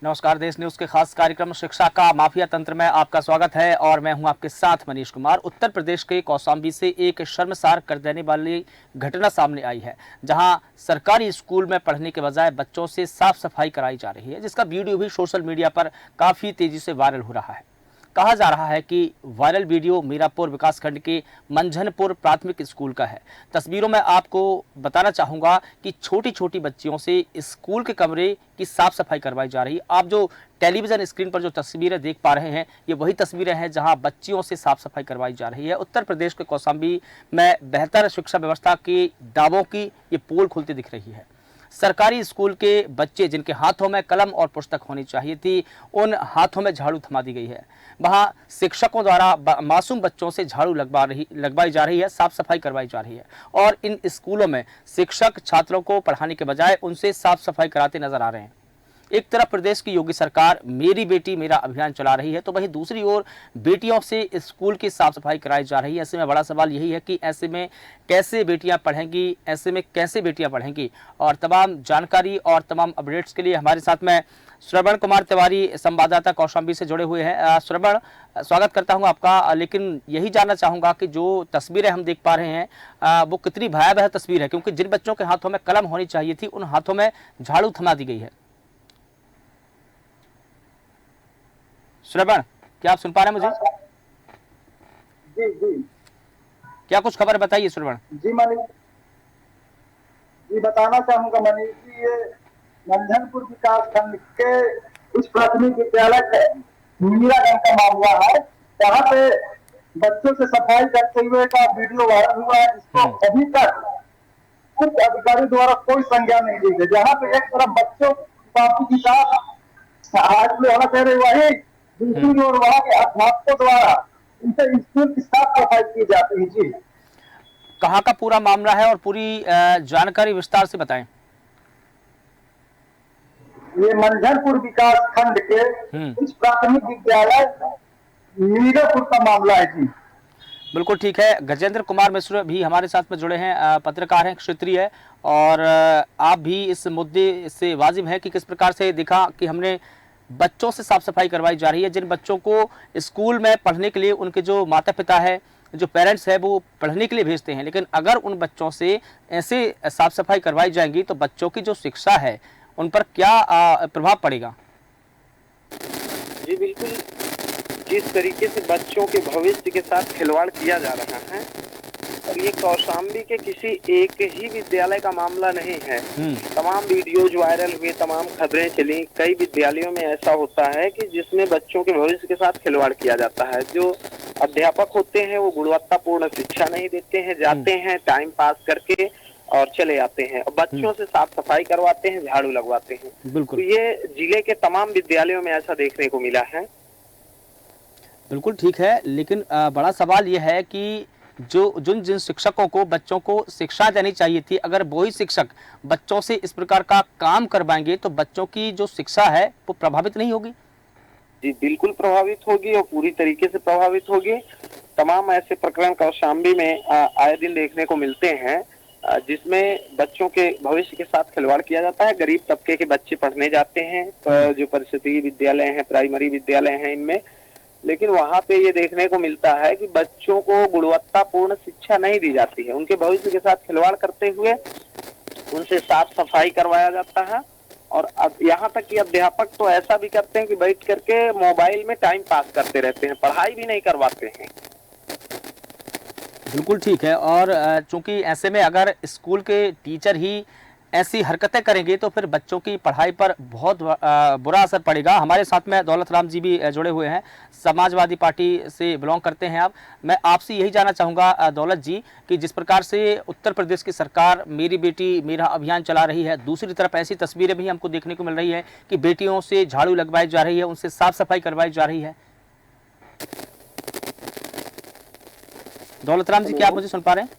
नमस्कार। देश न्यूज के खास कार्यक्रम शिक्षा का माफिया तंत्र में आपका स्वागत है और मैं हूं आपके साथ मनीष कुमार। उत्तर प्रदेश के कौशाम्बी से एक शर्मसार कर देने वाली घटना सामने आई है, जहां सरकारी स्कूल में पढ़ने के बजाय बच्चों से साफ सफाई कराई जा रही है, जिसका वीडियो भी सोशल मीडिया पर काफी तेजी से वायरल हो रहा है। कहा जा रहा है कि वायरल वीडियो मीरापुर विकासखंड के मंझनपुर प्राथमिक स्कूल का है। तस्वीरों में आपको बताना चाहूँगा कि छोटी छोटी बच्चियों से स्कूल के कमरे की साफ सफाई करवाई जा रही है। आप जो टेलीविजन स्क्रीन पर जो तस्वीरें देख पा रहे हैं, ये वही तस्वीरें हैं जहां बच्चियों से साफ सफाई करवाई जा रही है। उत्तर प्रदेश के कौशाम्बी में बेहतर शिक्षा व्यवस्था के दावों की ये पोल खुलती दिख रही है। सरकारी स्कूल के बच्चे जिनके हाथों में कलम और पुस्तक होनी चाहिए थी, उन हाथों में झाड़ू थमा दी गई है। वहां शिक्षकों द्वारा मासूम बच्चों से झाड़ू लगवाई जा रही है, साफ सफाई करवाई जा रही है और इन स्कूलों में शिक्षक छात्रों को पढ़ाने के बजाय उनसे साफ सफाई कराते नजर आ रहे हैं। एक तरफ प्रदेश की योगी सरकार मेरी बेटी मेरा अभियान चला रही है, तो वहीं दूसरी ओर बेटियों से स्कूल की साफ सफाई कराई जा रही है। ऐसे में बड़ा सवाल यही है कि ऐसे में कैसे बेटियां पढ़ेंगी, ऐसे में कैसे बेटियां पढ़ेंगी। और तमाम जानकारी और तमाम अपडेट्स के लिए हमारे साथ में श्रवण कुमार तिवारी संवाददाता कौशाम्बी से जुड़े हुए हैं। श्रवण, स्वागत करता हूं आपका। लेकिन यही जानना चाहूंगा कि जो तस्वीरें हम देख पा रहे हैं वो कितनी भयावह तस्वीर है, क्योंकि जिन बच्चों के हाथों में कलम होनी चाहिए थी, उन हाथों में झाड़ू थमा दी गई है। श्रवण, क्या आप सुन पा रहे हैं मुझे? जी जी क्या कुछ खबर बताइए श्रवण। जी मनीष जी, बताना चाहूंगा मनीष जी, ये मंझनपुर विकास खंड के उस प्राथमिक विद्यालय का मीरागंज का मामला है, जहाँ पे बच्चों से सफाई करते हुए का वीडियो वायरल हुआ है, जिसको अभी तक कुछ अधिकारी द्वारा कोई संज्ञान नहीं ली गई। जहाँ पे एक तरफ बच्चों कॉपी किताब हाथ में होना चाहिए, वही दूसरी ओर वहाँ के अध्यापकों द्वारा उनसे स्कूल की साफ सफाई की जाती है। जी, कहाँ का पूरा मामला है और पूरी जानकारी विस्तार से बताएं। ये मंझनपुर विकास खंड के कुछ प्राथमिक विद्यालय मीरापुर का मामला है। जी बिल्कुल ठीक है। गजेंद्र कुमार मिश्र भी हमारे साथ में जुड़े हैं, पत्रकार हैं, क्षेत्रीय है, और आप भी इस मुद्दे से वाजिब है कि किस प्रकार से दिखा कि हमने बच्चों से साफ सफाई करवाई जा रही है। जिन बच्चों को स्कूल में पढ़ने के लिए उनके जो माता पिता है, जो पेरेंट्स है, वो पढ़ने के लिए भेजते हैं, लेकिन अगर उन बच्चों से ऐसे साफ सफाई करवाई जाएंगी तो बच्चों की जो शिक्षा है उन पर क्या प्रभाव पड़ेगा? जी बिल्कुल, जिस तरीके से बच्चों के भविष्य के साथ खिलवाड़ किया जा रहा है, और ये कौशाम्बी के किसी एक ही विद्यालय का मामला नहीं है। तमाम वीडियोज वायरल हुए, तमाम खबरें चली। कई विद्यालयों में ऐसा होता है कि जिसमें बच्चों के भविष्य के साथ खिलवाड़ किया जाता है। जो अध्यापक होते हैं वो गुणवत्तापूर्ण शिक्षा नहीं देते हैं, जाते हैं टाइम पास करके और चले आते हैं, और बच्चों से साफ सफाई करवाते हैं, झाड़ू लगवाते हैं। बिल्कुल, तो ये जिले के तमाम विद्यालयों में ऐसा देखने को मिला है। बिल्कुल ठीक है, लेकिन बड़ा सवाल यह है कि जिन शिक्षकों को बच्चों को शिक्षा देनी चाहिए थी, अगर वही शिक्षक बच्चों से इस प्रकार का काम करवाएंगे तो बच्चों की जो शिक्षा है वो प्रभावित नहीं होगी? जी बिल्कुल प्रभावित होगी, और पूरी तरीके से प्रभावित होगी। तमाम ऐसे प्रकरण कौशाम्बी में आए दिन देखने को मिलते हैं, जिसमें बच्चों के भविष्य के साथ खिलवाड़ किया जाता है। गरीब तबके के बच्चे पढ़ने जाते हैं, जो परिषदीय विद्यालय हैं, प्राइमरी विद्यालय हैं इनमें, लेकिन वहां पे ये देखने को मिलता है कि बच्चों को गुणवत्तापूर्ण शिक्षा नहीं दी जाती है। उनके भविष्य के साथ खिलवाड़ करते हुए उनसे साफ सफाई करवाया जाता है, और अब यहाँ तक कि अध्यापक तो ऐसा भी करते हैं कि बैठ करके मोबाइल में टाइम पास करते रहते हैं, पढ़ाई भी नहीं करवाते हैं। बिल्कुल ठीक है। और चूंकि ऐसे में अगर स्कूल के टीचर ही ऐसी हरकतें करेंगे तो फिर बच्चों की पढ़ाई पर बहुत बुरा असर पड़ेगा। हमारे साथ में दौलत राम जी भी जुड़े हुए हैं, समाजवादी पार्टी से बिलोंग करते हैं आप। मैं आपसे यही जानना चाहूँगा दौलत जी कि जिस प्रकार से उत्तर प्रदेश की सरकार मेरी बेटी मेरा अभियान चला रही है, दूसरी तरफ ऐसी तस्वीरें भी हमको देखने को मिल रही है कि बेटियों से झाड़ू लगवाई जा रही है, उनसे साफ सफाई करवाई जा रही है। दौलत राम जी, क्या आप मुझे सुन पा रहे हैं?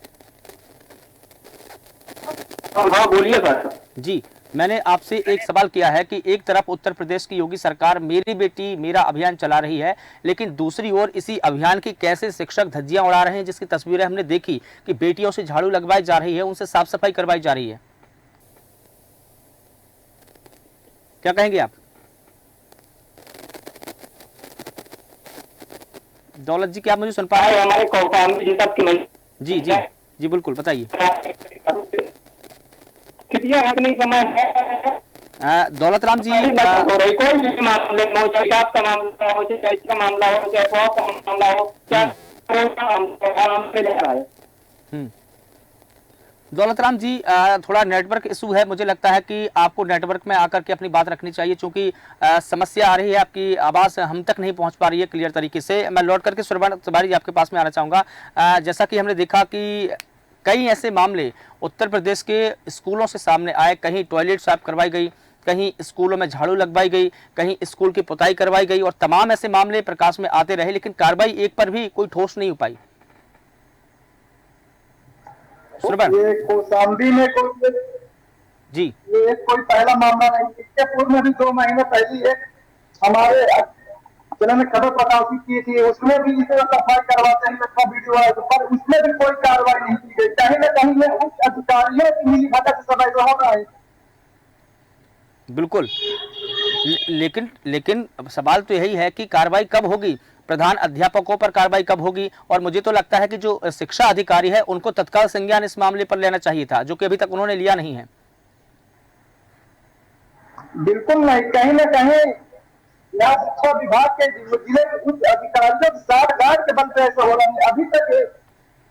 हाँ बोलिए सर। जी, मैंने आपसे एक सवाल किया है कि एक तरफ उत्तर प्रदेश की योगी सरकार मेरी बेटी मेरा अभियान चला रही है, लेकिन दूसरी ओर इसी अभियान की कैसे शिक्षक धज्जियां उड़ा रहे हैं, जिसकी तस्वीरें हमने देखी कि बेटियों से झाड़ू लगवाई जा रही है, उनसे साफ सफाई करवाई जा रही है। क्या कहेंगे आप? दौलत जी, क्या आप मुझे सुन पा रहे हैं? हमारे कौशाम्बी जिला की जी जी जी, बिल्कुल बताइए। कितना हकनी समय है दौलत राम जी, हो रही कोई भी मामले में हो, चाहे आप का मामला हो, चाहे इसका मामला हो, चाहे वो का मामला हो, क्या आराम से ले रहा है। दौलत राम जी, थोड़ा नेटवर्क इशू है, मुझे लगता है कि आपको नेटवर्क में आकर के अपनी बात रखनी चाहिए, क्योंकि समस्या आ रही है, आपकी आवाज़ हम तक नहीं पहुंच पा रही है क्लियर तरीके से। मैं लौट करके सुरबान तिवारी जी आपके पास में आना चाहूँगा। जैसा कि हमने देखा कि कई ऐसे मामले उत्तर प्रदेश के स्कूलों से सामने आए, कहीं टॉयलेट साफ करवाई गई, कहीं स्कूलों में झाड़ू लगवाई गई, कहीं स्कूल की पुताई करवाई गई, और तमाम ऐसे मामले प्रकाश में आते रहे, लेकिन कार्रवाई एक पर भी कोई ठोस नहीं हो पाई। ये कौशाम्बी में कोई जी, ये कोई पहला मामला नहीं, इसके पूर्व में भी 2 महीने पहले एक हमारे जिले में खबर प्रकाशित की थी, उसमें भी इसे सफाई करवाते हैं वीडियो आया, पर उसमें भी कोई कार्रवाई नहीं की गई। कहीं न कहीं ये उच्च अधिकारियों की मिलीभगत से समय हो रहा है। बिल्कुल। लेकिन सवाल तो यही है कि कार्रवाई कब होगी, प्रधान अध्यापकों पर कार्रवाई कब होगी? और मुझे तो लगता है कि जो शिक्षा अधिकारी है उनको तत्काल संज्ञान इस मामले पर लेना चाहिए था, जो कि अभी तक उन्होंने लिया नहीं है। बिल्कुल नहीं, कहीं न कहीं यहाँ शिक्षा विभाग के जिले के उच्च अधिकारियों के साथ गार्ड के बल पे ऐसा हो रहा है। अभी तक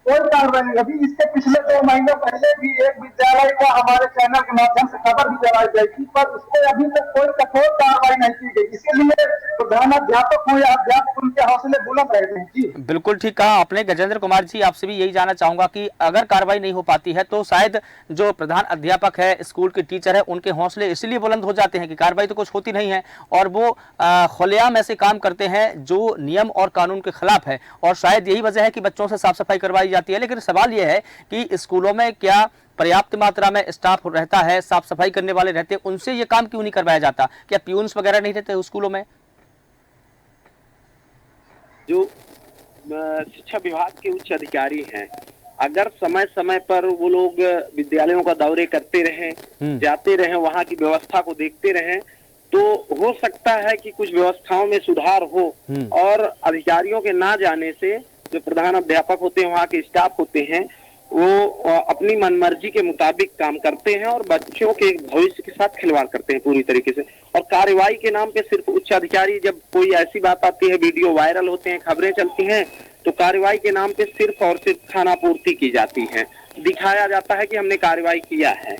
कोई कार्रवाई नहीं। अभी इसके पिछले 2 महीने पहले भी एक विद्यालय का हमारे चैनल के माध्यम से खबर भी चलाई गई थी, पर उस पर अभी तक कोई कठोर कार्रवाई नहीं की गई। इसीलिए प्रधानाध्यापक हो या अध्यापक, उनके हौसले बुलंद रहते हैं। जी बिल्कुल ठीक कहा आपने। गजेंद्र कुमार जी, आपसे भी यही जानना चाहूंगा कि अगर कार्रवाई नहीं हो पाती है तो शायद जो प्रधान अध्यापक है, स्कूल के टीचर है, उनके हौसले इसलिए बुलंद हो जाते हैं कि कार्रवाई तो कुछ होती नहीं है, और वो खुलेआम ऐसे काम करते हैं जो नियम और कानून के खिलाफ है, और शायद यही वजह है कि बच्चों से साफ सफाई करवाई जाती है। लेकिन सवाल यह है कि स्कूलों में क्या पर्याप्त मात्रा में स्टाफ रहता है, साफ सफाई करने वाले रहते हैं, उनसे ये काम क्यों नहीं करवाया जाता? क्या प्यून्स वगैरह नहीं रहते स्कूलों में? जो शिक्षा विभाग के उच्च अधिकारी हैं, अगर समय समय पर वो लोग विद्यालयों का दौरे करते रहें, जाते रहें, वहाँ की व्यवस्था को देखते रहें, तो हो सकता है कि कुछ व्यवस्थाओं में सुधार हो। और अधिकारियों के ना जाने से जो प्रधान अध्यापक होते हैं, वहाँ के स्टाफ होते हैं, वो अपनी मनमर्जी के मुताबिक काम करते हैं और बच्चों के भविष्य के साथ खिलवाड़ करते हैं पूरी तरीके से। और कार्रवाई के नाम पे सिर्फ उच्च अधिकारी, जब कोई ऐसी बात आती है, वीडियो वायरल होते हैं, खबरें चलती हैं, तो कार्रवाई के नाम पे सिर्फ और सिर्फ खानापूर्ति की जाती है, दिखाया जाता है कि हमने कार्रवाई किया है।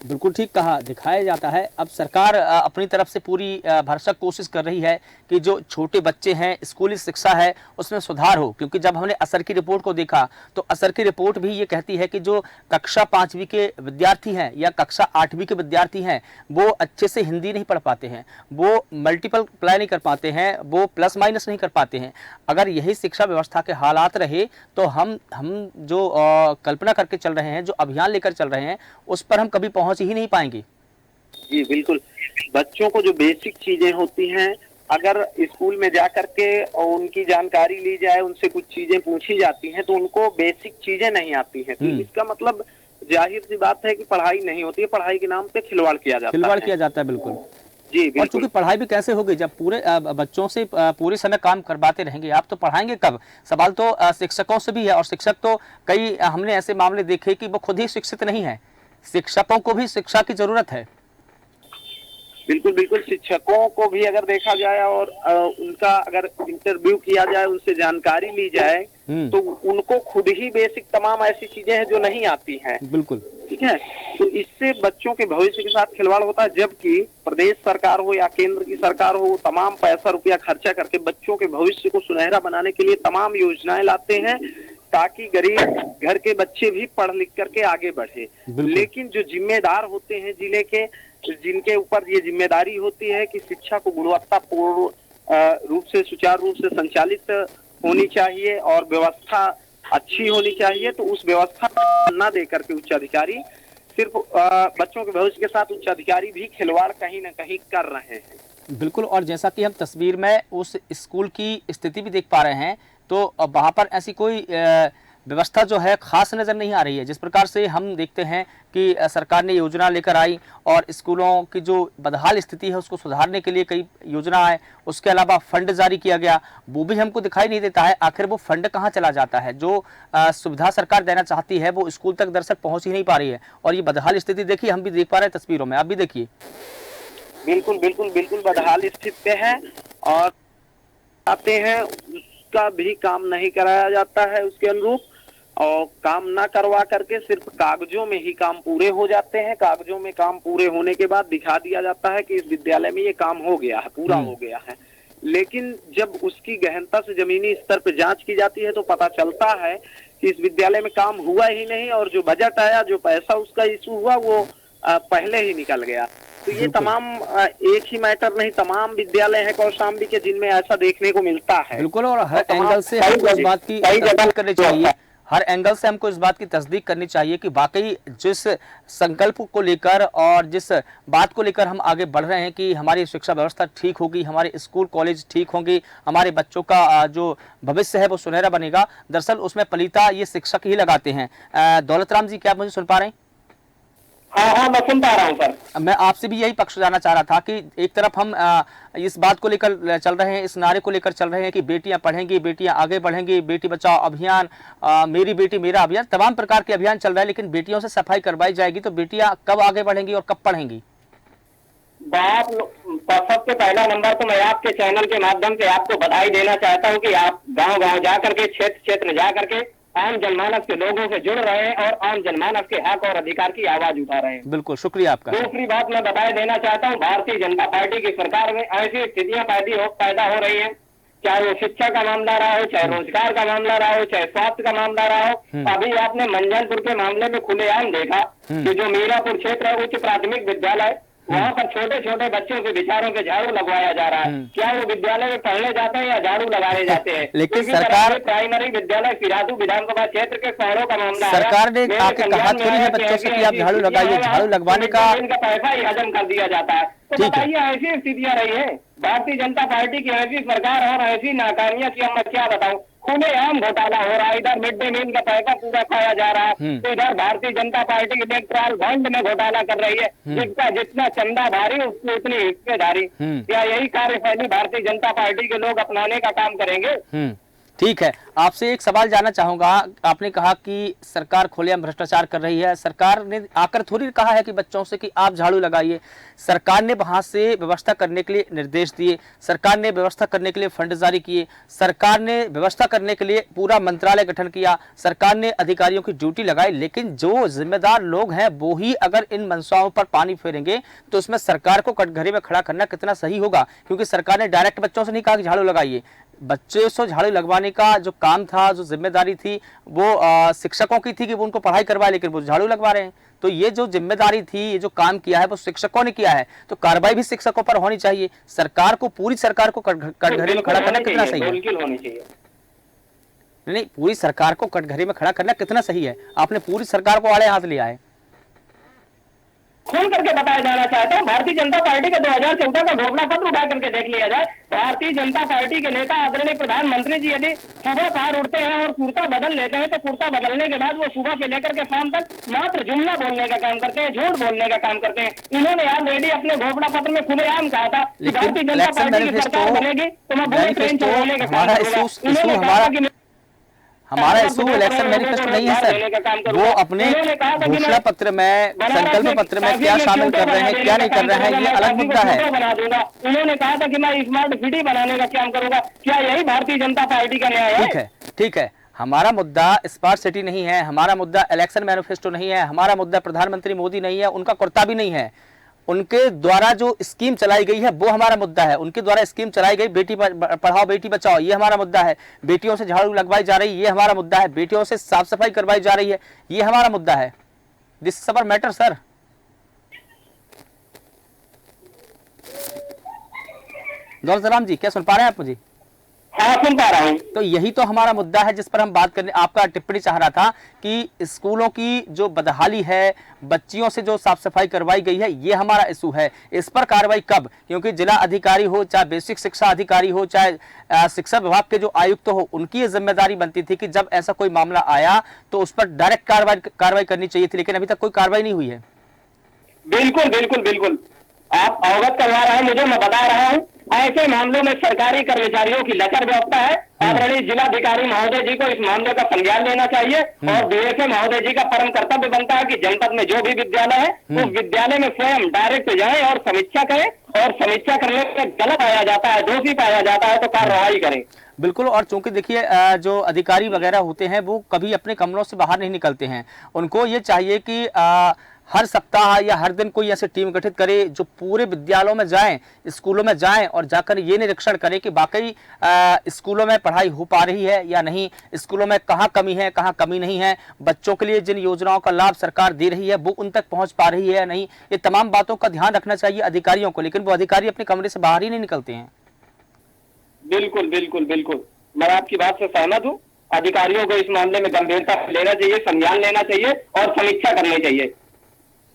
बिल्कुल ठीक कहा, दिखाया जाता है। अब सरकार अपनी तरफ से पूरी भरसक कोशिश कर रही है कि जो छोटे बच्चे हैं, स्कूली शिक्षा है, उसमें सुधार हो, क्योंकि जब हमने असर की रिपोर्ट को देखा तो असर की रिपोर्ट भी ये कहती है कि जो कक्षा 5वीं के विद्यार्थी हैं या कक्षा 8वीं के विद्यार्थी हैं, वो अच्छे से हिंदी नहीं पढ़ पाते हैं, वो मल्टीपल अप्लाई नहीं कर पाते हैं, वो प्लस माइनस नहीं कर पाते हैं। अगर यही शिक्षा व्यवस्था के हालात रहे तो हम जो कल्पना करके चल रहे हैं, जो अभियान लेकर चल रहे हैं, उस पर हम कभी पहुंच ही नहीं पाएंगे। जी बिल्कुल, बच्चों को जो बेसिक चीजें होती हैं, अगर स्कूल में जाकर के और उनकी जानकारी ली जाए, उनसे कुछ चीजें पूछी जाती हैं, तो उनको बेसिक चीजें नहीं आती हैं, तो इसका मतलब जाहिर सी बात है कि पढ़ाई नहीं होती है, पढ़ाई के नाम पे खिलवाड़ किया जाता है। बिल्कुल जी, और चूंकि पढ़ाई भी कैसे होगी जब पूरे बच्चों से पूरे समय काम करवाते रहेंगे आप, तो पढ़ाएंगे कब? सवाल तो शिक्षकों से भी है, और शिक्षक तो कई हमने ऐसे मामले देखे कि वो खुद ही शिक्षित नहीं है। शिक्षकों को भी शिक्षा की जरूरत है। बिल्कुल बिल्कुल, शिक्षकों को भी अगर देखा जाए और उनका अगर इंटरव्यू किया जाए, उनसे जानकारी ली जाए, तो उनको खुद ही बेसिक तमाम ऐसी चीजें हैं जो नहीं आती हैं। बिल्कुल ठीक है, तो इससे बच्चों के भविष्य के साथ खिलवाड़ होता है। जबकि प्रदेश सरकार हो या केंद्र की सरकार हो, तमाम पैसा रुपया खर्चा करके बच्चों के भविष्य को सुनहरा बनाने के लिए तमाम योजनाएं लाते हैं, ताकि गरीब घर के बच्चे भी पढ़ लिख करके आगे बढ़े। लेकिन जो जिम्मेदार होते हैं जिले के, जिनके ऊपर ये जिम्मेदारी होती है कि शिक्षा को गुणवत्तापूर्ण रूप से, सुचारू रूप से संचालित होनी चाहिए और व्यवस्था अच्छी होनी चाहिए, तो उस व्यवस्था न दे करके उच्च अधिकारी सिर्फ बच्चों के भविष्य के साथ उच्च अधिकारी भी खिलवाड़ कहीं न कहीं कर रहे हैं। बिल्कुल, और जैसा कि हम तस्वीर में उस स्कूल की स्थिति भी देख पा रहे हैं, तो वहाँ पर ऐसी कोई व्यवस्था जो है खास नज़र नहीं आ रही है। जिस प्रकार से हम देखते हैं कि सरकार ने योजना लेकर आई और स्कूलों की जो बदहाल स्थिति है उसको सुधारने के लिए कई योजना है, उसके अलावा फंड जारी किया गया, वो भी हमको दिखाई नहीं देता है। आखिर वो फंड कहाँ चला जाता है? जो सुविधा सरकार देना चाहती है वो स्कूल तक दरअसल पहुँच ही नहीं पा रही है। और ये बदहाल स्थिति देखिए, हम भी देख पा रहे हैं तस्वीरों में, आप भी देखिए। बिल्कुल बिल्कुल बिल्कुल बदहाल स्थिति पे है और आते हैं उसका भी काम नहीं कराया जाता है उसके अनुरूप, और काम ना करवा करके सिर्फ कागजों में ही काम पूरे हो जाते हैं। कागजों में काम पूरे होने के बाद दिखा दिया जाता है कि इस विद्यालय में ये काम हो गया है, पूरा हो गया है। लेकिन जब उसकी गहनता से जमीनी स्तर पर जांच की जाती है तो पता चलता है कि इस विद्यालय में काम हुआ ही नहीं, और जो बजट आया, जो पैसा उसका इशू हुआ, वो पहले ही निकल गया। तो ये तमाम एक ही मैटर नहीं, तमाम विद्यालय हैं कौशाम्बी के जिनमें ऐसा देखने को मिलता है। बिल्कुल, और हर एंगल से हमको इस बात की तस्दीक करनी चाहिए, हर एंगल से हमको इस बात की तस्दीक करनी चाहिए कि वाकई जिस संकल्प को लेकर और जिस बात को लेकर हम आगे बढ़ रहे हैं कि हमारी शिक्षा व्यवस्था ठीक होगी, हमारे स्कूल कॉलेज ठीक होंगे, हमारे बच्चों का जो भविष्य है वो सुनहरा बनेगा, दरअसल उसमें पलीता ये शिक्षक ही लगाते हैं। दौलत राम जी, क्या आप मुझे सुन पा रहे हैं? हाँ, मैं सुन पा रहा हूँ सर। मैं आपसे भी यही पक्ष जानना चाह रहा था कि एक तरफ हम इस बात को लेकर चल रहे हैं, इस नारे को लेकर चल रहे हैं कि बेटियां पढ़ेंगी, बेटियां आगे बढ़ेंगी, बेटी बचाओ अभियान, मेरी बेटी मेरा अभियान, तमाम प्रकार के अभियान चल रहे हैं, लेकिन बेटियों से सफाई करवाई जाएगी तो बेटियां कब आगे बढ़ेंगी और कब पढ़ेंगी? बात सबसे पहला नंबर तो मैं आपके चैनल के माध्यम से आपको बधाई देना चाहता हूँ कि आप गांव-गांव जा करके, क्षेत्र क्षेत्र जा करके आम जनमानस के लोगों से जुड़ रहे हैं और आम जनमानस के हक और अधिकार की आवाज उठा रहे हैं। बिल्कुल, शुक्रिया आपका। दूसरी बात मैं बताए देना चाहता हूँ, भारतीय जनता पार्टी की सरकार में ऐसी स्थितियां पैदा हो रही है, चाहे वो शिक्षा का मामला रहा हो, चाहे रोजगार का मामला रहा हो, चाहे स्वास्थ्य का मामला रहा हो। अभी आपने मंझनपुर के मामले में खुलेआम देखा कि जो मीरापुर क्षेत्र है, उच्च प्राथमिक विद्यालय, वहाँ पर छोटे छोटे बच्चों के विचारों पे झाड़ू लगवाया जा रहा है। क्या वो विद्यालय में पढ़ने जाते हैं या झाड़ू लगाने जाते हैं? लेकिन सरकार, प्राइमरी विद्यालय फिरादू विधानसभा क्षेत्र के शहरों का मामला, सरकार ने आके कहा थोड़ी है बच्चों से कि आप झाड़ू लगाइए, झाड़ू लगवाने का इनका पैसा ही हजम कर दिया जाता है। तो बताइए, ऐसी स्थितियां रही है भारतीय जनता पार्टी की, ऐसी सरकार और ऐसी नाकामियां की हम क्या बताऊं। खुलेआम घोटाला हो रहा है, इधर मिड डे मील का पैसा पूरा खाया जा रहा है, तो इधर Bharatiya Janata party electoral bond में घोटाला कर रही है, जिसका जितना चंदा भारी उसकी उतनी हिस्सेदारी। क्या यही कार्यशैली भारतीय जनता पार्टी के लोग अपनाने का काम करेंगे? ठीक है, आपसे एक सवाल जानना चाहूंगा। आपने कहा कि सरकार खुलेआम भ्रष्टाचार कर रही है, सरकार ने आकर थोड़ी कहा है कि बच्चों से कि आप झाड़ू लगाइए। सरकार ने वहां से व्यवस्था करने के लिए निर्देश दिए, सरकार ने व्यवस्था करने के लिए फंड जारी किए, सरकार ने व्यवस्था करने के लिए पूरा मंत्रालय गठन किया, सरकार ने अधिकारियों की ड्यूटी लगाई, लेकिन जो जिम्मेदार लोग हैं वो ही अगर इन मंशाओं पर पानी फेरेंगे तो उसमें सरकार को कटघरे में खड़ा करना कितना सही होगा? क्योंकि सरकार ने डायरेक्ट बच्चों से नहीं कहा कि झाड़ू लगाइए, बच्चे से झाड़ू लगवाने का जो काम था, जो जिम्मेदारी थी, वो शिक्षकों की थी कि वो उनको पढ़ाई करवाए, लेकिन वो झाड़ू लगवा रहे हैं। तो ये जो जिम्मेदारी थी, ये जो काम किया है वो शिक्षकों ने किया है, तो कार्रवाई भी शिक्षकों पर होनी चाहिए। सरकार को, पूरी सरकार को कटघरे में खड़ा करना कितना सही है? नहीं, पूरी सरकार को कटघरे में खड़ा करना कितना सही है? आपने पूरी सरकार को आड़े हाथ लिया है। खोल करके बताया जाना चाहता हूँ, भारतीय जनता पार्टी का 2014 का घोषणा पत्र उठा करके देख लिया जाए। भारतीय जनता पार्टी के नेता आदरणीय प्रधानमंत्री जी यदि सुबह कार उठते हैं और कुर्ता बदल लेते हैं, तो कुर्ता बदलने के बाद वो सुबह से लेकर के शाम तक मात्र जुमला बोलने का काम करते हैं, झूठ बोलने का काम करते हैं। इन्होंने ऑलरेडी अपने घोषणा पत्र में खुलेआम कहा था कि भारतीय जनता पार्टी की सरकार बनेगी तो मैं बुलेट ट्रेन चलाने का काम करूंगा। हमारा इशू इलेक्शन मैनिफेस्टो नहीं है सर, वो अपने घोषणा पत्र में, संकल्प पत्र में क्या शामिल कर रहे हैं, क्या नहीं कर रहे हैं, ये अलग मुद्दा है। उन्होंने कहा था कि मैं स्मार्ट सिटी बनाने का काम करूंगा। क्या यही भारतीय जनता पार्टी का न्याय है? ठीक है, ठीक है, हमारा मुद्दा स्मार्ट सिटी नहीं है, हमारा मुद्दा इलेक्शन मैनिफेस्टो नहीं है, हमारा मुद्दा प्रधानमंत्री मोदी नहीं है, उनका कुर्ता भी नहीं है। उनके द्वारा जो स्कीम चलाई गई है वो हमारा मुद्दा है। उनके द्वारा स्कीम चलाई गई बेटी पढ़ाओ बेटी बचाओ, ये हमारा मुद्दा है। बेटियों से झाड़ू लगवाई जा रही है, ये हमारा मुद्दा है। बेटियों से साफ सफाई करवाई जा रही है, ये हमारा मुद्दा है। This is our matter sir. Daulat Ram ji, क्या सुन पा रहे हैं आप मुझे? हाँ, सुन पा रहा हूँ। तो यही तो हमारा मुद्दा है जिस पर हम बात करने आपका टिप्पणी चाह रहा था कि स्कूलों की जो बदहाली है, बच्चियों से जो साफ सफाई करवाई गई है, ये हमारा इशू है। इस पर कार्रवाई कब? क्योंकि जिला अधिकारी हो, चाहे बेसिक शिक्षा अधिकारी हो, चाहे शिक्षा विभाग के जो आयुक्त हो, उनकी ये जिम्मेदारी बनती थी कि जब ऐसा कोई मामला आया तो उस पर डायरेक्ट कार्रवाई करनी चाहिए थी, लेकिन अभी तक कोई कार्रवाई नहीं हुई है। बिल्कुल बिल्कुल बिल्कुल, आप अवगत करवा रहे हैं मुझे, मैं बता रहा हूँ। ऐसे मामलों में सरकारी कर्मचारियों की लचर व्यवस्था है। आदरणीय जिलाधिकारी महोदय जी को इस मामले का संज्ञान लेना चाहिए और डीएसए महोदय जी का परम कर्तव्य बनता है कि जनपद में जो भी विद्यालय है उस विद्यालय में स्वयं डायरेक्ट जाए और समीक्षा करें, और समीक्षा करने में गलत पाया जाता है, दोषी पाया जाता है तो कार्रवाई करें। बिल्कुल। और चूंकि देखिए जो अधिकारी वगैरह होते हैं वो कभी अपने कमरों से बाहर नहीं निकलते हैं। उनको ये चाहिए कि हर सप्ताह या हर दिन कोई ऐसी टीम गठित करे जो पूरे विद्यालयों में जाएं, स्कूलों में जाएं और जाकर ये निरीक्षण करें कि वाकई स्कूलों में पढ़ाई हो पा रही है या नहीं, स्कूलों में कहाँ कमी है, कहाँ कमी नहीं है, बच्चों के लिए जिन योजनाओं का लाभ सरकार दे रही है वो उन तक पहुंच पा रही है या नहीं। ये तमाम बातों का ध्यान रखना चाहिए अधिकारियों को, लेकिन वो अधिकारी अपने कमरे से बाहर ही नहीं निकलते हैं। बिल्कुल बिल्कुल बिल्कुल, मैं आपकी बात से सहमत हूँ। अधिकारियों को इस मामले में गंभीरता से लेना चाहिए, संज्ञान लेना चाहिए और समीक्षा करनी चाहिए।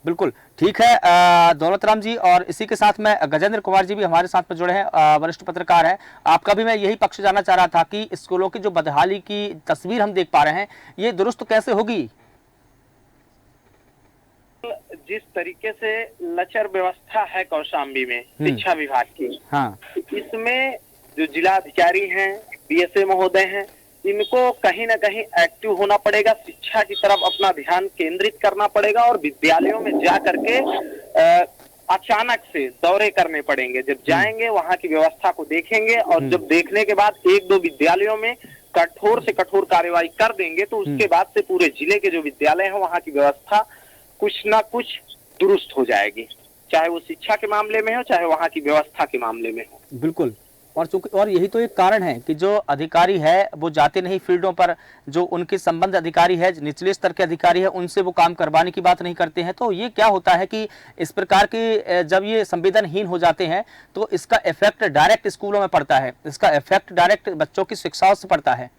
बिल्कुल ठीक है दौलतराम जी, और इसी के साथ में गजेंद्र कुमार जी भी हमारे साथ में जुड़े हैं, वरिष्ठ पत्रकार हैं। आपका भी मैं यही पक्ष जानना चाह रहा था कि स्कूलों की जो बदहाली की तस्वीर हम देख पा रहे हैं ये दुरुस्त कैसे होगी? जिस तरीके से लचर व्यवस्था है कौशाम्बी में शिक्षा विभाग की, हाँ, इसमें जो जिलाधिकारी हैं, डीएसए महोदय हैं, इनको कहीं ना कहीं एक्टिव होना पड़ेगा, शिक्षा की तरफ अपना ध्यान केंद्रित करना पड़ेगा और विद्यालयों में जा करके अचानक से दौरे करने पड़ेंगे। जब जाएंगे वहां की व्यवस्था को देखेंगे और जब देखने के बाद एक दो विद्यालयों में कठोर से कठोर कार्रवाई कर देंगे तो उसके बाद से पूरे जिले के जो विद्यालय हैं वहां की व्यवस्था कुछ ना कुछ दुरुस्त हो जाएगी, चाहे वो शिक्षा के मामले में हो चाहे वहां की व्यवस्था के मामले में हो। बिल्कुल। और यही तो एक कारण है कि जो अधिकारी है वो जाते नहीं फील्डों पर, जो उनके संबंध अधिकारी है, निचले स्तर के अधिकारी है, उनसे वो काम करवाने की बात नहीं करते हैं। तो ये क्या होता है कि इस प्रकार के जब ये संवेदनहीन हो जाते हैं तो इसका इफेक्ट डायरेक्ट स्कूलों में पड़ता है, इसका इफेक्ट डायरेक्ट बच्चों की शिक्षाओं से पड़ता है।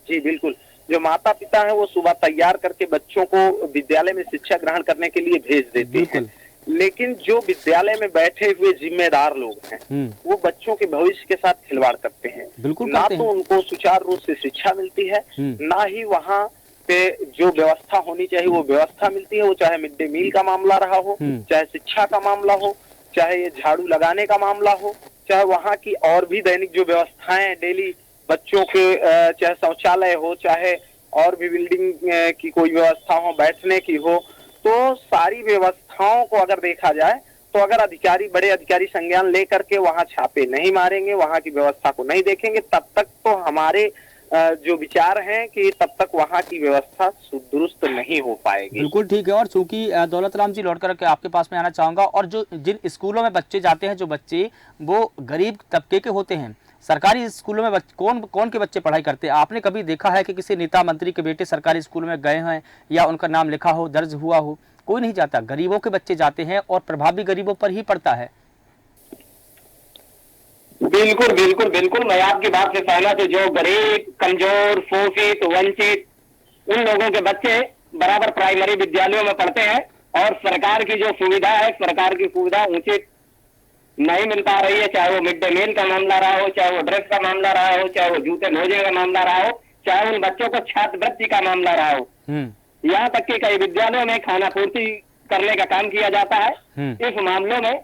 जी बिल्कुल, जो माता पिता है वो सुबह तैयार करके बच्चों को विद्यालय में शिक्षा ग्रहण करने के लिए भेज देते हैं, लेकिन जो विद्यालय में बैठे हुए जिम्मेदार लोग हैं वो बच्चों के भविष्य के साथ खिलवाड़ करते हैं। ना तो उनको सुचारू रूप से शिक्षा मिलती है, ना ही वहाँ पे जो व्यवस्था होनी चाहिए वो व्यवस्था मिलती है। वो चाहे मिड डे मील का मामला रहा हो, चाहे शिक्षा का मामला हो, चाहे ये झाड़ू लगाने का मामला हो, चाहे वहाँ की और भी दैनिक जो व्यवस्थाएं डेली बच्चों के, चाहे शौचालय हो, चाहे और भी बिल्डिंग की कोई व्यवस्था हो, बैठने की हो, तो सारी व्यवस्थाओं को अगर देखा जाए तो अगर अधिकारी, बड़े अधिकारी संज्ञान लेकर के वहां छापे नहीं मारेंगे, वहां की व्यवस्था को नहीं देखेंगे, तब तक तो हमारे जो विचार हैं कि तब तक वहां की व्यवस्था दुरुस्त नहीं हो पाएगी। बिल्कुल ठीक है। और चूंकि दौलतराम जी लौट करके आपके पास में आना चाहूंगा, और जो जिन स्कूलों में बच्चे जाते हैं, जो बच्चे वो गरीब तबके के होते हैं, सरकारी स्कूलों में कौन के बच्चे पढ़ाई करते हैं? आपने कभी देखा है कि किसी नेता मंत्री के बेटे सरकारी स्कूल में गए हैं या उनका नाम लिखा हो, दर्ज हुआ हो? कोई नहीं जाता। गरीबों के बच्चे जाते हैं और प्रभाव भी गरीबों पर ही पड़ता है। बिल्कुल बिल्कुल बिल्कुल, मैं आपकी बात से सहमत हूं। जो गरीब, कमजोर, शोषित, वंचित उन लोगों के बच्चे बराबर प्राइमरी विद्यालयों में पढ़ते हैं और सरकार की जो सुविधा है, सरकार की सुविधा उचित नहीं मिल पा रही है, चाहे वो मिड डे मील का मामला रहा हो, चाहे वो ड्रेस का मामला रहा हो, चाहे वो जूते मोजे का मामला रहा हो, चाहे उन बच्चों को छात्रवृत्ति का मामला रहा हो। यहाँ तक कि कई विद्यालयों में खाना पूर्ति करने का काम किया जाता है। इस मामलों में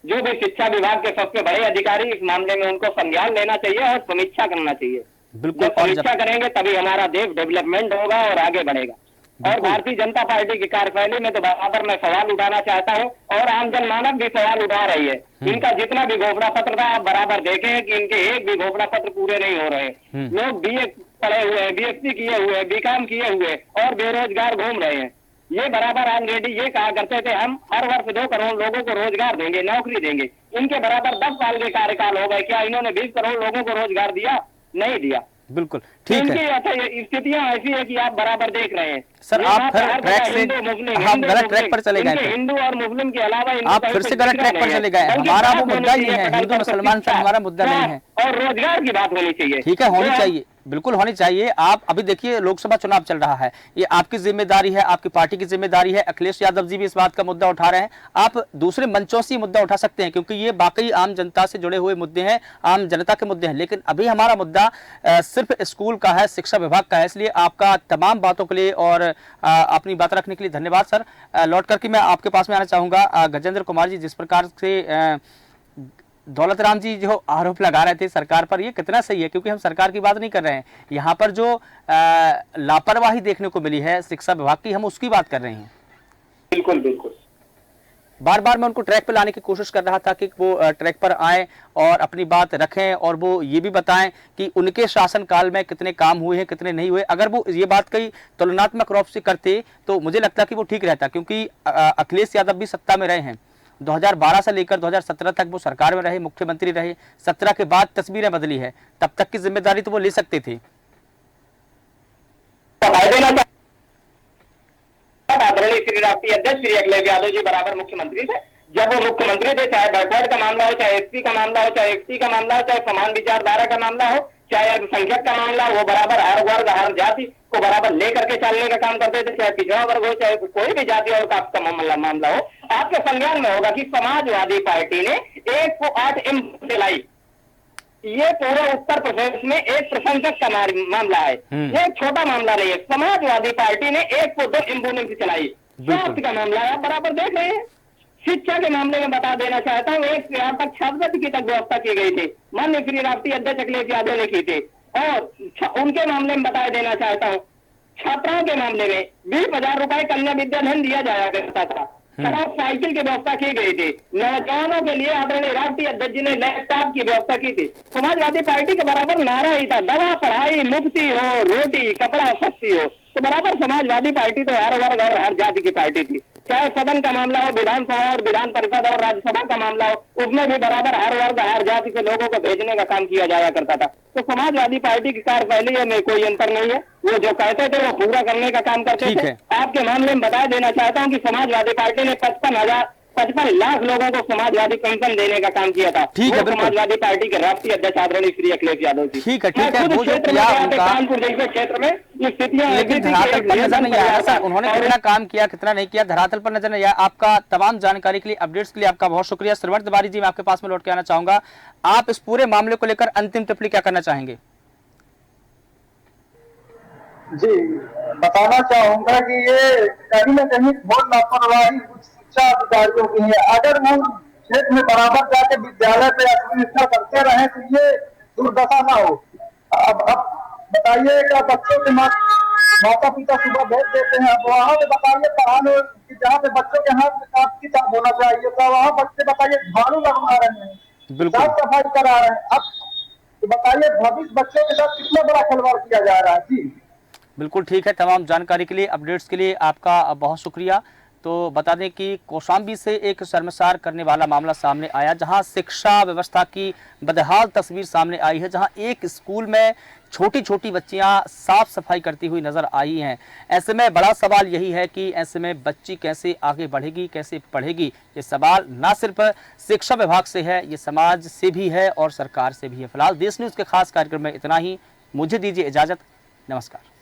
जो भी शिक्षा विभाग के सबसे बड़े अधिकारी, इस मामले में उनको संज्ञान लेना चाहिए और समीक्षा करना चाहिए। बिल्कुल, जब समीक्षा करेंगे तभी हमारा देश डेवलपमेंट होगा और आगे बढ़ेगा। और भारतीय जनता पार्टी की कार्यशैली में तो बराबर मैं सवाल उठाना चाहता हूं और आम जनमानस भी सवाल उठा रही है। इनका जितना भी घोषणा पत्र था, आप बराबर देखें कि इनके एक भी घोषणा पत्र पूरे नहीं हो रहे। लोग बीए पढ़े हुए हैं, बीएससी किए हुए हैं, बीकॉम किए हुए और बेरोजगार घूम रहे हैं। ये बराबर ऑलरेडी ये कहा करते थे हम हर वर्ष 2 करोड़ लोगों को रोजगार देंगे, नौकरी देंगे। इनके बराबर 10 साल के कार्यकाल हो गए, क्या इन्होंने 20 करोड़ लोगों को रोजगार दिया? नहीं दिया। बिल्कुल ठीक है इनकी स्थितियां ऐसी है कि आप बराबर देख रहे हैं सर। ये आप बात फिर हर ट्रैक जगह से हिंदू, मुस्लिम, हम हिंदू, गलत ट्रैक मुस्लिम, पर चले गए इनके थे। हिंदू और मुस्लिम के अलावा इनको आप कहीं फिर कुछ से गलत दिख रहा ट्रैक पर नहीं चले गए। बल्कि हमारा बात वो होनी मुद्दा ही चाहिए है, पढ़ाई हिंदू पर, मुसलमान से शिक्षा, हमारा मुद्दा नहीं है। और रोजगार की बात होनी चाहिए। ठीक है, होनी जो चाहिए, बिल्कुल होनी चाहिए। आप अभी देखिए लोकसभा चुनाव चल रहा है, ये आपकी जिम्मेदारी है, आपकी पार्टी की जिम्मेदारी है। अखिलेश यादव जी भी इस बात का मुद्दा उठा रहे हैं, आप दूसरे मंचों से मुद्दा उठा सकते हैं क्योंकि ये वाकई आम जनता से जुड़े हुए मुद्दे हैं, आम जनता के मुद्दे हैं। लेकिन अभी हमारा मुद्दा सिर्फ स्कूल का है, शिक्षा विभाग का है। इसलिए आपका तमाम बातों के लिए और अपनी बात रखने के लिए धन्यवाद सर। लौट करके मैं आपके पास में आना चाहूंगा। गजेंद्र कुमार जी, जिस प्रकार से दौलत राम जी जो आरोप लगा रहे थे सरकार पर, ये कितना सही है? क्योंकि हम सरकार की बात नहीं कर रहे हैं, यहाँ पर जो लापरवाही देखने को मिली है शिक्षा विभाग की, हम उसकी बात कर रहे हैं। बिल्कुल बिल्कुल बार बार मैं उनको ट्रैक पर लाने की कोशिश कर रहा था कि वो ट्रैक पर आए और अपनी बात रखें और वो ये भी बताएं कि उनके शासनकाल में कितने काम हुए हैं, कितने नहीं हुए। अगर वो ये बात कई तुलनात्मक रूप से करते तो मुझे लगता कि वो ठीक रहता, क्योंकि अखिलेश यादव भी सत्ता में रहे हैं। 2012 से लेकर 2017 तक वो सरकार में रहे, मुख्यमंत्री रहे। 17 के बाद तस्वीरें बदली है, तब तक की जिम्मेदारी तो वो ले सकते थे। आदरणीय श्री राष्ट्रीय अध्यक्ष श्री अखिलेश यादव जी बराबर मुख्यमंत्री थे। जब वो मुख्यमंत्री थे, चाहे बैकवर्ड का मामला हो, चाहे एससी का मामला हो, चाहे एसटी का मामला हो, चाहे समान विचारधारा का मामला हो, चाहे अल्पसंख्यक का मामला हो, वो बराबर हर वर्ग हर जाति को बराबर लेकर के चलने का काम करते थे। चाहे पिछड़ा वर्ग हो, चाहे कोई भी जाति और कास्ट का मामला हो। आपके संज्ञान में होगा कि समाजवादी पार्टी ने 108 एमपी लाई। ये पूरे उत्तर प्रदेश में एक प्रशंसक का मामला है, ये एक छोटा मामला नहीं है। समाजवादी पार्टी ने 102 एम्बुलेंस चलाई। स्वास्थ्य का मामला है, आप बराबर देख रहे हैं। शिक्षा के मामले में बता देना चाहता हूँ, एक से 8 तक छात्रवृत्ति की तक व्यवस्था की गई थी, माननीय श्री राष्ट्रीय अध्यक्ष अखिलेश यादव ने की थी। और उनके मामले में बता देना चाहता हूँ, छात्राओं के मामले में 20,000 रुपए कन्या विद्याधन दिया जाया करता था, साइकिल की व्यवस्था की गई थी। नौजवानों के लिए आदरणीय राष्ट्रीय अध्यक्ष जी ने लैपटॉप की व्यवस्था की थी। समाजवादी पार्टी के बराबर नारा ही था, दवा पढ़ाई मुफ्ती हो, रोटी कपड़ा सस्ती हो। तो बराबर समाजवादी पार्टी तो हर वर्ग और हर जाति की पार्टी थी। चाहे सदन का मामला हो, विधानसभा और विधान परिषद और राज्यसभा का मामला हो, उसमें भी बराबर हर वर्ग हर जाति के लोगों को भेजने का काम किया जाया करता था। तो समाजवादी पार्टी की कार्यशैली में कोई अंतर नहीं है। वो जो कहते थे वो पूरा करने का काम करते थे। आपके मामले में बता देना चाहता हूँ कि समाजवादी पार्टी ने 55 लाख लोगों को समाजवादी पेंशन देने का काम किया था। ठीक है, समाजवादी पार्टी के राष्ट्रीय अध्यक्ष आदरणीय श्री अखिलेश यादव जी। ठीक है, वो जो किया उनका, कानपुर जैसे क्षेत्र में ये स्थितियां, लेकिन धरातल पर नजर नहीं आया सर, उन्होंने कितना काम किया कितना नहीं किया धरातल पर नजर नहीं आया। आपका तमाम जानकारी के लिए, अपडेट्स के लिए आपका बहुत शुक्रिया। श्रवण तिवारी जी, मैं आपके पास में लौट के आना चाहूंगा। आप इस पूरे मामले को लेकर अंतिम टिप्पणी क्या करना चाहेंगे? जी, बताना चाहूंगा कि ये कहीं न कहीं बहुत लापरवाही शिक्षा अधिकारियों की है। अगर वो क्षेत्र में बराबर जाके विद्यालय पे administration करते रहे तो ये दुर्दशा ना हो। अब बताइए कि बच्चों के माता पिता सुबह भेज देते हैं, अब वहाँ पे बताइए पढ़ाने कि जहाँ पे बच्चों के हाथ में कापी किताब होना चाहिए था, वहाँ बच्चे बताइए झाड़ू लगवा रहे हैं, साफ सफाई करा रहे हैं। अब तो बताइए भविष्य बच्चों के साथ कितना बड़ा खिलवाड़ किया जा रहा है। जी बिल्कुल ठीक है। तमाम जानकारी के लिए, अपडेट्स के लिए आपका बहुत शुक्रिया। तो बता दें कि कौशाम्बी से एक शर्मसार करने वाला मामला सामने आया, जहां शिक्षा व्यवस्था की बदहाल तस्वीर सामने आई है, जहां एक स्कूल में छोटी छोटी बच्चियां साफ सफाई करती हुई नजर आई हैं। ऐसे में बड़ा सवाल यही है कि ऐसे में बच्ची कैसे आगे बढ़ेगी, कैसे पढ़ेगी? ये सवाल ना सिर्फ शिक्षा विभाग से है, ये समाज से भी है और सरकार से भी है। फिलहाल देश न्यूज़ के खास कार्यक्रम में इतना ही। मुझे दीजिए इजाजत, नमस्कार।